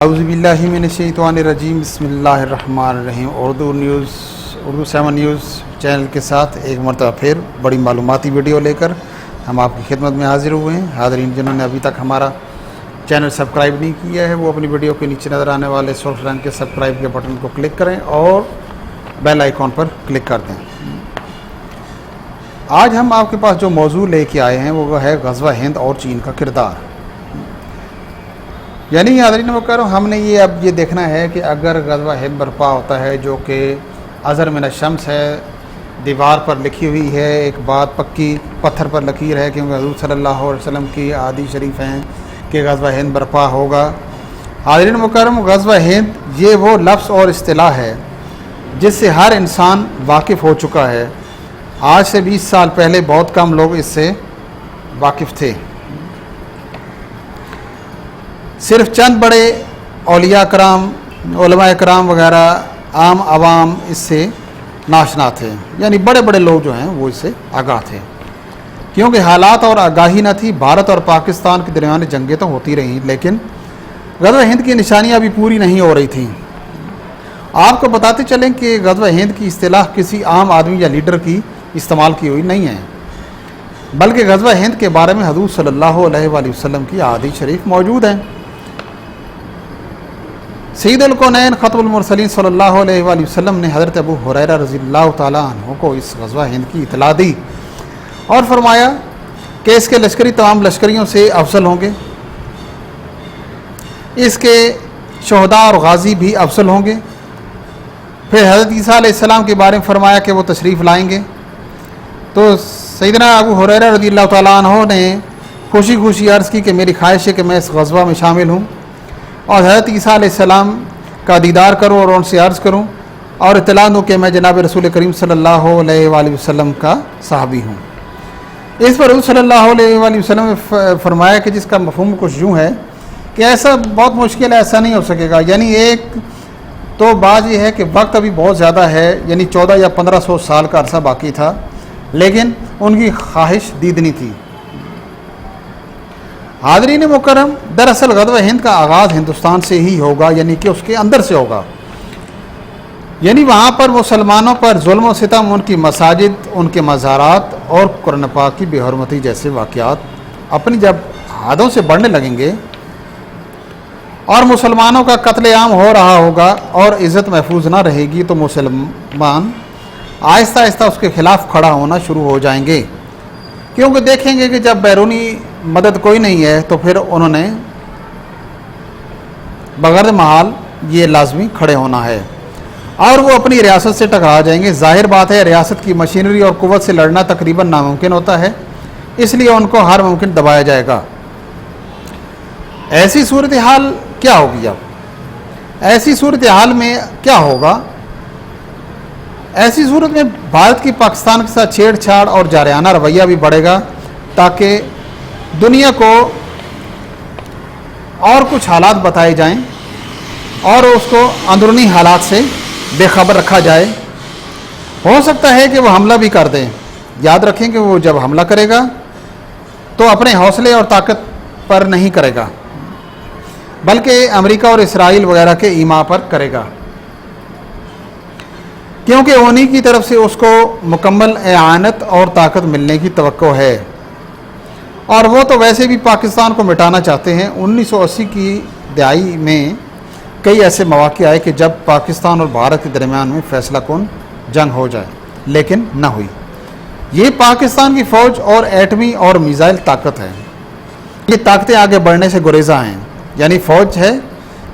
اعوذ باللہ من الشیطان الرجیم بسم اللہ الرحمن الرحیم۔ اردو 7 نیوز چینل کے ساتھ ایک مرتبہ پھر بڑی معلوماتی ویڈیو لے کر ہم آپ کی خدمت میں حاضر ہوئے ہیں۔ حاضرین جنہوں نے ابھی تک ہمارا چینل سبسکرائب نہیں کیا ہے وہ اپنی ویڈیو کے نیچے نظر آنے والے سرخ رنگ کے سبسکرائب کے بٹن کو کلک کریں اور بیل آئیکن پر کلک کر دیں۔ آج ہم آپ کے پاس جو موضوع لے کے آئے ہیں وہ ہے غزوہ ہند اور چین کا کردار۔ یعنی حاضرین مکرم، ہم نے اب یہ دیکھنا ہے کہ اگر غزوہ ہند برپا ہوتا ہے جو کہ ازر من الشمس ہے، دیوار پر لکھی ہوئی ہے، ایک بات پکی پتھر پر لکیر ہے کیونکہ حضور صلی اللہ علیہ وسلم کی احادیث شریف ہیں کہ غزوہ ہند برپا ہوگا۔ حاضرین مکرم، غزوہ ہند یہ وہ لفظ اور اصطلاح ہے جس سے ہر انسان واقف ہو چکا ہے۔ آج سے 20 سال پہلے بہت کم لوگ اس سے واقف تھے۔ صرف چند بڑے اولیاء کرام، علماء کرام وغیرہ، عام عوام اس سے ناشنا تھے، یعنی بڑے بڑے لوگ جو ہیں وہ اس سے آگاہ تھے کیونکہ حالات اور آگاہی نہ تھی۔ بھارت اور پاکستان کے درمیان جنگیں تو ہوتی رہیں لیکن غزوہ ہند کی نشانیاں بھی پوری نہیں ہو رہی تھیں۔ آپ کو بتاتے چلیں کہ غزوہ ہند کی اصطلاح کسی عام آدمی یا لیڈر کی استعمال کی ہوئی نہیں ہے، بلکہ غزوہ ہند کے بارے میں حضور صلی اللہ علیہ وآلہ وسلم کی احادیث شریف موجود ہیں۔ سید الکونین ختم المرسلین صلی اللہ علیہ وآلہ وسلم نے حضرت ابو ہریرہ رضی اللہ تعالیٰ عنہ کو اس غزوہ ہند کی اطلاع دی اور فرمایا کہ اس کے لشکری تمام لشکریوں سے افضل ہوں گے، اس کے شہداء اور غازی بھی افضل ہوں گے۔ پھر حضرت عیسیٰ علیہ السلام کے بارے میں فرمایا کہ وہ تشریف لائیں گے، تو سیدنا ابو ہریرہ رضی اللہ تعالیٰ عنہ نے خوشی خوشی عرض کی کہ میری خواہش ہے کہ میں اس غزوہ میں شامل ہوں اور حضرت عیسیٰ علیہ السلام کا دیدار کروں اور ان سے عرض کروں اور اطلاع دوں کہ میں جناب رسول کریم صلی اللہ علیہ وآلہ وسلم کا صحابی ہوں۔ اس پر حضور صلی اللہ علیہ وآلہ وسلم نے فرمایا کہ جس کا مفہوم کچھ یوں ہے کہ ایسا بہت مشکل ہے، ایسا نہیں ہو سکے گا۔ یعنی ایک تو بات یہ ہے کہ وقت ابھی بہت زیادہ ہے، یعنی 1400 یا 1500 سال کا عرصہ باقی تھا، لیکن ان کی خواہش دیدنی تھی۔ حاضرین مکرم، دراصل غزوہ ہند کا آغاز ہندوستان سے ہی ہوگا، یعنی کہ اس کے اندر سے ہوگا۔ یعنی وہاں پر مسلمانوں پر ظلم و ستم، ان کی مساجد، ان کے مزارات اور قرآن پاک کی بے حرمتی جیسے واقعات اپنی جب حدوں سے بڑھنے لگیں گے اور مسلمانوں کا قتل عام ہو رہا ہوگا اور عزت محفوظ نہ رہے گی تو مسلمان آہستہ آہستہ اس کے خلاف کھڑا ہونا شروع ہو جائیں گے، کیونکہ دیکھیں گے کہ جب بیرونی مدد کوئی نہیں ہے تو پھر انہوں نے بغیر محال یہ لازمی کھڑے ہونا ہے اور وہ اپنی ریاست سے ٹکرا جائیں گے۔ ظاہر بات ہے ریاست کی مشینری اور قوت سے لڑنا تقریباً ناممکن ہوتا ہے، اس لیے ان کو ہر ممکن دبایا جائے گا۔ ایسی صورتحال کیا ہوگی؟ اب ایسی صورتحال میں کیا ہوگا؟ ایسی صورت میں بھارت کی پاکستان کے ساتھ چھیڑ چھاڑ اور جارحانہ رویہ بھی بڑھے گا تاکہ دنیا کو اور کچھ حالات بتائے جائیں اور اس کو اندرونی حالات سے بے خبر رکھا جائے۔ ہو سکتا ہے کہ وہ حملہ بھی کر دیں۔ یاد رکھیں کہ وہ جب حملہ کرے گا تو اپنے حوصلے اور طاقت پر نہیں کرے گا بلکہ امریکہ اور اسرائیل وغیرہ کے ایما پر کرے گا، کیونکہ انہی کی طرف سے اس کو مکمل اعانت اور طاقت ملنے کی توقع ہے اور وہ تو ویسے بھی پاکستان کو مٹانا چاہتے ہیں۔ 1980 کی دہائی میں کئی ایسے مواقع آئے کہ جب پاکستان اور بھارت کے درمیان میں فیصلہ کن جنگ ہو جائے، لیکن نہ ہوئی۔ یہ پاکستان کی فوج اور ایٹمی اور میزائل طاقت ہے، یہ طاقتیں آگے بڑھنے سے گریزاں ہیں، یعنی فوج ہے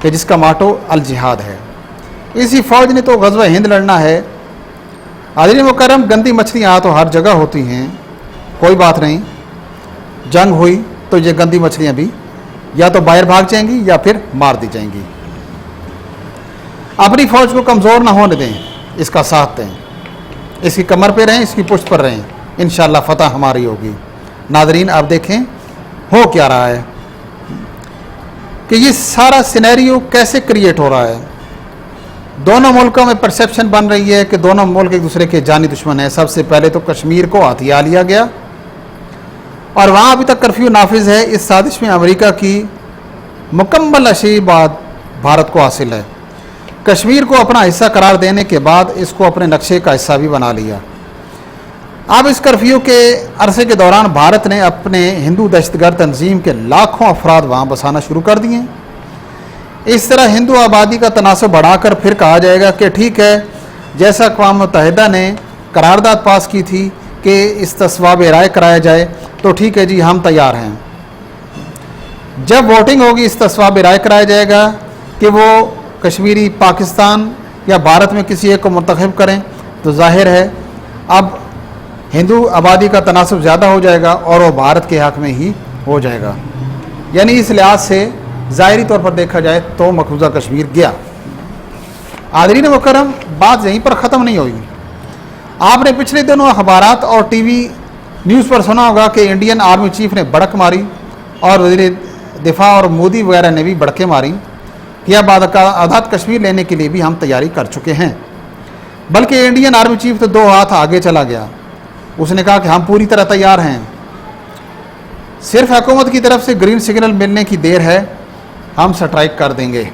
کہ جس کا ماٹو الجہاد ہے۔ اسی فوج نے تو غزوہ ہند لڑنا ہے۔ حاضرین مکرم، گندی مچھلیاں تو ہر جگہ ہوتی ہیں، کوئی بات نہیں، جنگ ہوئی تو یہ گندی مچھلیاں بھی یا تو باہر بھاگ جائیں گی یا پھر مار دی جائیں گی۔ اپنی فوج کو کمزور نہ ہونے دیں، اس کا ساتھ دیں، اس کی کمر پہ رہیں، اس کی پشت پر رہیں، انشاءاللہ فتح ہماری ہوگی۔ ناظرین، آپ دیکھیں ہو کیا رہا ہے کہ یہ سارا سینیریو کیسے کریٹ ہو رہا ہے۔ دونوں ملکوں میں پرسیپشن بن رہی ہے کہ دونوں ملک ایک دوسرے کے جانی دشمن ہیں۔ سب سے پہلے تو کشمیر کو ہتھیا لیا گیا اور وہاں ابھی تک کرفیو نافذ ہے۔ اس سازش میں امریکہ کی مکمل اشی بات भारत को हासिल है। कश्मीर को अपना हिस्सा करार देने के बाद इसको अपने नक्शे का हिस्सा भी बना लिया। अब इस कर्फ्यू के अरसे के दौरान भारत ने अपने हिंदू दहशतगर्द तंजीम के लाखों अफराद वहाँ बसाना शुरू कर दिए। इस तरह हिंदू आबादी का तनासब बढ़ाकर फिर कहा जाएगा कि ठीक है, जैसा अक़वाम मुत्तहिदा ने करारदाद पास की थी कि इस्तिस्वाब राय कराया जाए, तो ठीक है जी, हम तैयार हैं। जब वोटिंग होगी, इस्तिस्वाब राय कराया जाएगा कि वो कश्मीरी पाकिस्तान या भारत में किसी एक को मुंतखब करें, तो जाहिर है अब हिंदू आबादी का तनासब ज़्यादा हो जाएगा और वो भारत के हक़ में ही हो जाएगा। यानी इस लिहाज से ज़ाहिरी तौर पर देखा जाए तो मकबूजा कश्मीर गया। आदरीन मुकर्रम, बात यहीं पर ख़त्म नहीं हुई। आपने पिछले दिनों अखबारात और टीवी न्यूज़ पर सुना होगा कि इंडियन आर्मी चीफ ने बड़क मारी और वज़ीर दिफा और मोदी वगैरह ने भी बड़कें मारी कि अब आज़ाद कश्मीर लेने के लिए भी हम तैयारी कर चुके हैं। बल्कि इंडियन आर्मी चीफ तो 2 हाथ आगे चला गया। उसने कहा कि हम पूरी तरह तैयार हैं, सिर्फ हुकूमत की तरफ से ग्रीन सिग्नल मिलने की देर है, हम स्ट्राइक कर देंगे।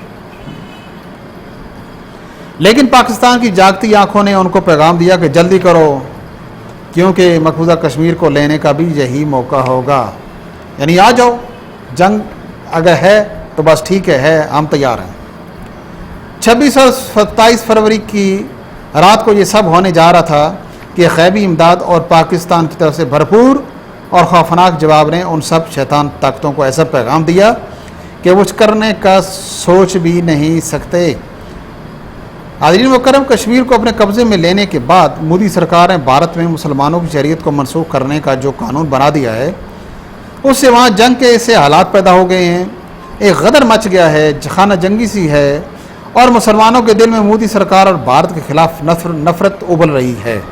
लेकिन पाकिस्तान की जागती आंखों ने उनको पैगाम दिया कि जल्दी करो, क्योंकि मकबूजा कश्मीर को लेने का भी यही मौका होगा। यानी आ जाओ, जंग अगर है तो बस ठीक है, हम तैयार हैं। 26 और 27 फरवरी की रात को ये सब होने जा रहा था कि ग़ैबी इमदाद और पाकिस्तान की तरफ से भरपूर और खौफनाक जवाब ने उन सब शैतान ताकतों को ऐसा पैगाम दिया कि वो करने का सोच भी नहीं सकते। हाज़रीन मुकर्रम, कश्मीर को अपने कब्ज़े में लेने के बाद मोदी सरकार ने भारत में मुसलमानों की शरीयत को मनसूख करने का जो कानून बना दिया है, उससे वहाँ जंग के ऐसे हालात पैदा हो गए हैं, एक गदर मच गया है, खाना जंगी सी है, और मुसलमानों के दिल में मोदी सरकार और भारत के खिलाफ नफरत उबल रही है।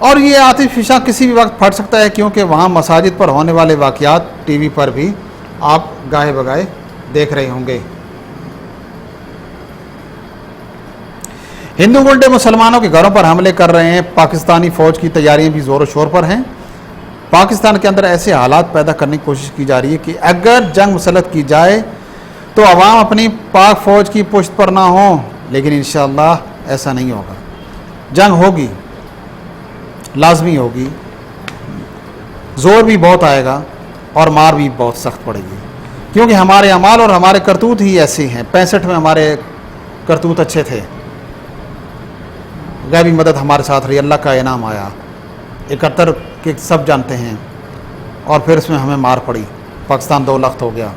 और ये आतिश फिशा किसी भी वक्त फट सकता है, क्योंकि वहाँ मसाजिद पर होने वाले वाक़यात टीवी पर भी आप गाहे बगाहे देख रहे होंगे। हिंदू गुंडे मुसलमानों के घरों पर हमले कर रहे हैं। पाकिस्तानी फ़ौज की तैयारियां भी ज़ोर शोर पर हैं। पाकिस्तान के अंदर ऐसे हालात पैदा करने की कोशिश की जा रही है कि अगर जंग मुसल्लत की जाए तो अवाम अपनी पाक फ़ौज की पुश्त पर ना हो, लेकिन इंशाअल्लाह ऐसा नहीं होगा। जंग होगी, लाजमी होगी, ज़ोर भी बहुत आएगा और मार भी बहुत सख्त पड़ेगी, क्योंकि हमारे अमाल और हमारे करतूत ही ऐसे हैं। 65 में हमारे करतूत अच्छे थे, गैबी मदद हमारे साथ रही, अल्लाह का इनाम आया। 71 के सब जानते हैं, और फिर इसमें हमें मार पड़ी, पाकिस्तान 2 लाख हो गया।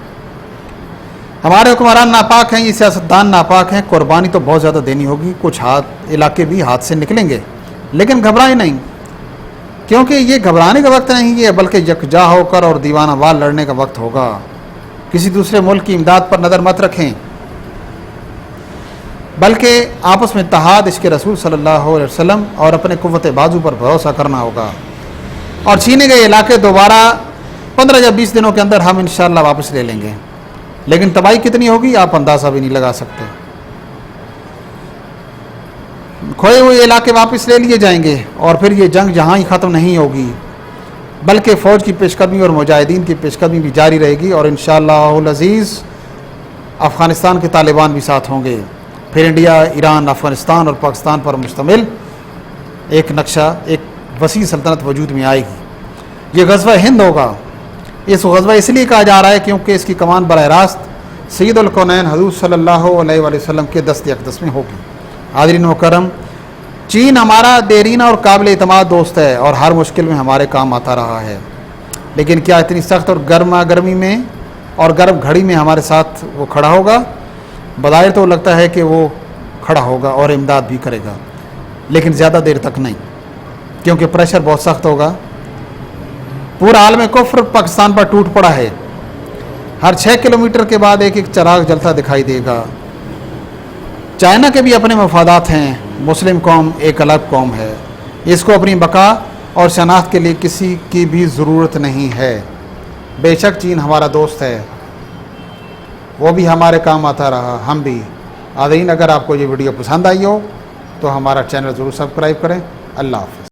हमारे हुक्मरान नापाक हैं, ये सियासतदान नापाक हैं। कुर्बानी तो बहुत ज़्यादा देनी होगी, कुछ इलाके भी हाथ से निकलेंगे, लेकिन घबराएं नहीं, क्योंकि ये घबराने का वक्त नहीं है, बल्कि यकजा होकर और दीवाना वार लड़ने का वक्त होगा। किसी दूसरे मुल्क की इमदाद पर नज़र मत रखें, बल्कि आपस में इत्तेहाद, इश्क़ रसूल सल्लल्लाहु अलैहि वसल्लम और अपने कुव्वत बाजू पर भरोसा करना होगा। और छीने गए इलाके दोबारा 15 या 20 दिनों के अंदर हम इंशाअल्लाह वापस ले लेंगे, लेकिन तबाही कितनी होगी आप अंदाज़ा भी नहीं लगा सकते। खोए हुए इलाके वापस ले लिए जाएंगे, और फिर ये जंग जहाँ ही ख़त्म नहीं होगी, बल्कि फ़ौज की पेशकदमी और मुजाहिदीन की पेशकदमी भी जारी रहेगी। और इंशाअल्लाहुल अज़ीज़ अफ़गानिस्तान के तालिबान भी साथ होंगे। फिर इंडिया, ईरान, अफ़गानिस्तान और पाकिस्तान पर मुश्तमिल एक नक्शा, एक वसी सल्तनत वजूद में आएगी। ये ग़ज़वा हिंद होगा। इस ग़ज़वा इसलिए कहा जा रहा है क्योंकि इसकी कमान बराह रास्त सैयदुल कौनैन हुज़ूर सल्लल्लाहु अलैहि वसल्लम के दस्त अक़दस में होगी। हाज़रीन मुकर्रम, चीन हमारा देरीना और काबिल एतमाद दोस्त है और हर मुश्किल में हमारे काम आता रहा है, लेकिन क्या इतनी सख्त और गर्मी में और गर्म घड़ी में हमारे साथ वो खड़ा होगा? बज़ाहिर तो लगता है कि वो खड़ा होगा और इमदाद भी करेगा, लेकिन ज़्यादा देर तक नहीं, क्योंकि प्रेशर बहुत सख्त होगा। पूरा आलम कुफ्र पाकिस्तान पर टूट पड़ा है। हर 6 किलोमीटर के बाद एक एक चिराग जलता दिखाई देगा। चाइना के भी अपने मफादात हैं। मुस्लिम कौम एक अलग कौम है, इसको अपनी बका और शनाख्त के लिए किसी की भी ज़रूरत नहीं है। बेशक चीन हमारा दोस्त है, वो भी हमारे काम आता रहा, हम भी। आदरीन, अगर आपको ये वीडियो पसंद आई हो तो हमारा चैनल ज़रूर सब्सक्राइब करें। अल्लाह हाफ़िज़।